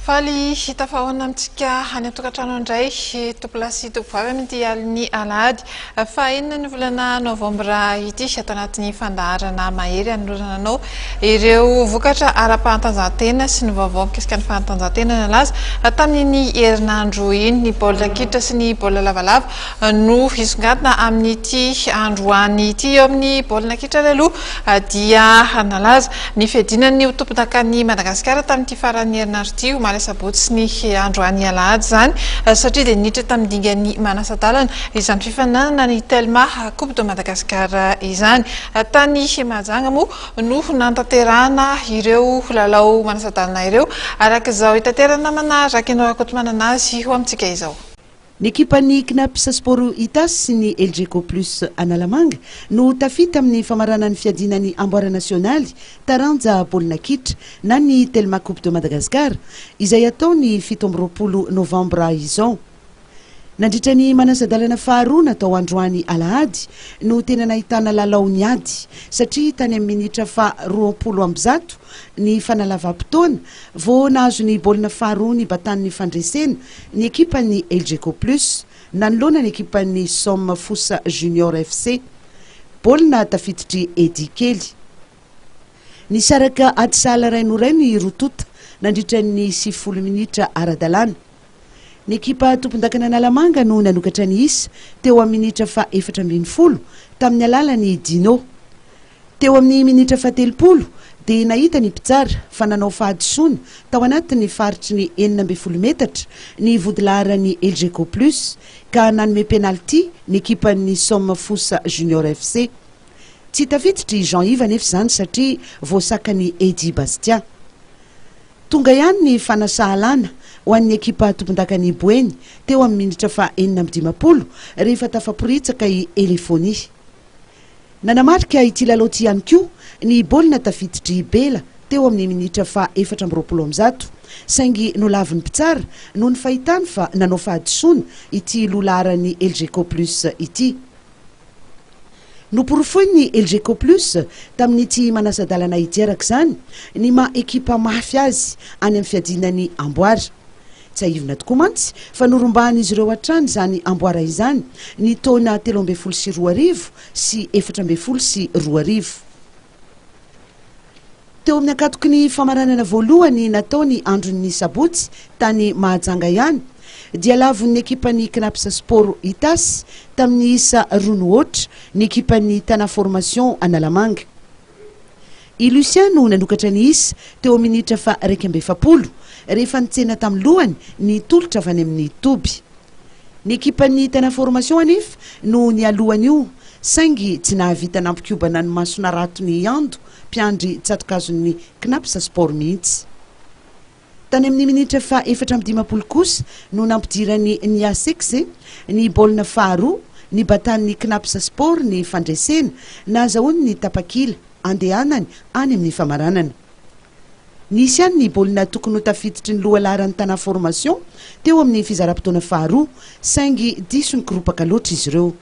Faly hitafahoana amintsika any atokantrano indray topolasy tovovavy amin'ity aliny alahady fa enina ny volana novambra ity atao anatin'ny fandaharana mahery anoranana anao ireo vokatra ara-pahatanjahantena sy ny vaovao mikasika ny fanatanjahantena nalaza tamin'ny herinandro iny ny baolina kitra sy ny baolina lavalava no hisongadina amin'ity androany ity eo amin'ny baolina kitra aloha dia nalaza ny fiadinan'ny tompontakan'ny Madagasikara tamin'ity faran'ny herinandro ity sabotsy ny androany alahady zany satria dia niditra tamin'ny dingany manasadalana izany fifananana ny Telma Coupe de Madagascar izany tany Mahajanga moa no nantanterahana ireo lalao manasadalana ireo araka izao itaterana manaraka ianao akotomanana azy ho amintsika izao. Ny ekipan'ny Knaps Sport Itas sy ny LGK Plus Analamanga no tafita amin'ny famaranany fiadinan'ny amboara nasionaly taranja baolina kitra na ny Telma Coupe de Madagascar izay atao ny 17 novambra izao. Nandritra ny manasadalana faharoa natao androany alahady no tena nahitana lalao niady satria tany amin'ny minitra fa 20 ny fanalavam-potoana vao nahazo ny baolina faharoa ny batan'ny fandresena ny ekipan'ny LGK Plus nanoloana ny ekipan'ny Somme Fossa Junior FC baolina tafiditry Edi Kely. Ny saraka Adsala Rainoray ny rotota nandritra ny 90 minitra ara-dalàna. Ny ekipa tompon-dakana Analamanga no nanokatra ny isa teo amin'ny minitra fa 4 tamin'ny alalan'ny Dino. Teo amin'ny minitra fa 30 dia nahita ny mpitsara fa nanao fahadisoana tao anatin'ny faritry ny 19 metatra ny vodilaharan'ny LGK Plus ka nanome penalty ny ekipan'ny Somme Fossa Junior FC. Tsy tafiditry Jean-Yves anefa izany satria voasakany Edi Bastia. Tonga ihany ny fanasahalana ho an'ny ekipa tompon-dakany Boeny teo amin'ny minitra fa 45 rehefa tafaporitsaka i Elefoni. Nanamarika ity lalao ity ihany koa ny baolina tafiditry Bela teo amin'ny minitra fa 40 saingy nolavin'ny mpitsara no ny fahitany fa nanao fahadisoana ity lolaharan'ny LGK Plus ity. Noporofoiny ny LGK Plus tamin'ity manasadalana ity araka izany ny ekipa mafy azy any amin'ny fiadinan'ny amboara. Tsy aivina tokoa mantsy fa norombahan'izy ireo hatrany izany amboara izany ny taona 13 sy 14 sy 12. Teo amin'ny akatoky ny famaranana voalohany nataony andron'ny sabotsy tany Mahajanga ihany dia lavon'ny ekipan'ny Knaps Sport Itas tamin'ny isa 2 ny ekipan'ny Tana Formation Analamanga. I Luciano nanokatra ny isa teo minitra fa 20 rehefa nitsena tamin'ny lohany ny tolotra avy any amin'ny Toby. Ny ekipan'ny Tana Formation anefa no ny alohany io saingy tsy nahavita nampikobana ny masona ratony Ando mpiandry tsato-kazon'ny Knaps Sport mihitsy. Tany amin'ny minitra fa 14 kosa no nampidirany ny Asexe ny baolina faharoa ny batan'ny Knaps Sport ny fandresena nahazahoany ny tapakila andehanany any amin'ny famaranana. Nisy ihany ny baolina tokony ho tafiditry ny lohalaharan'ny Tana Formation teo amin'ny fizaram-potoana faharoa saingy diso ny koropaka loatra izy ireo.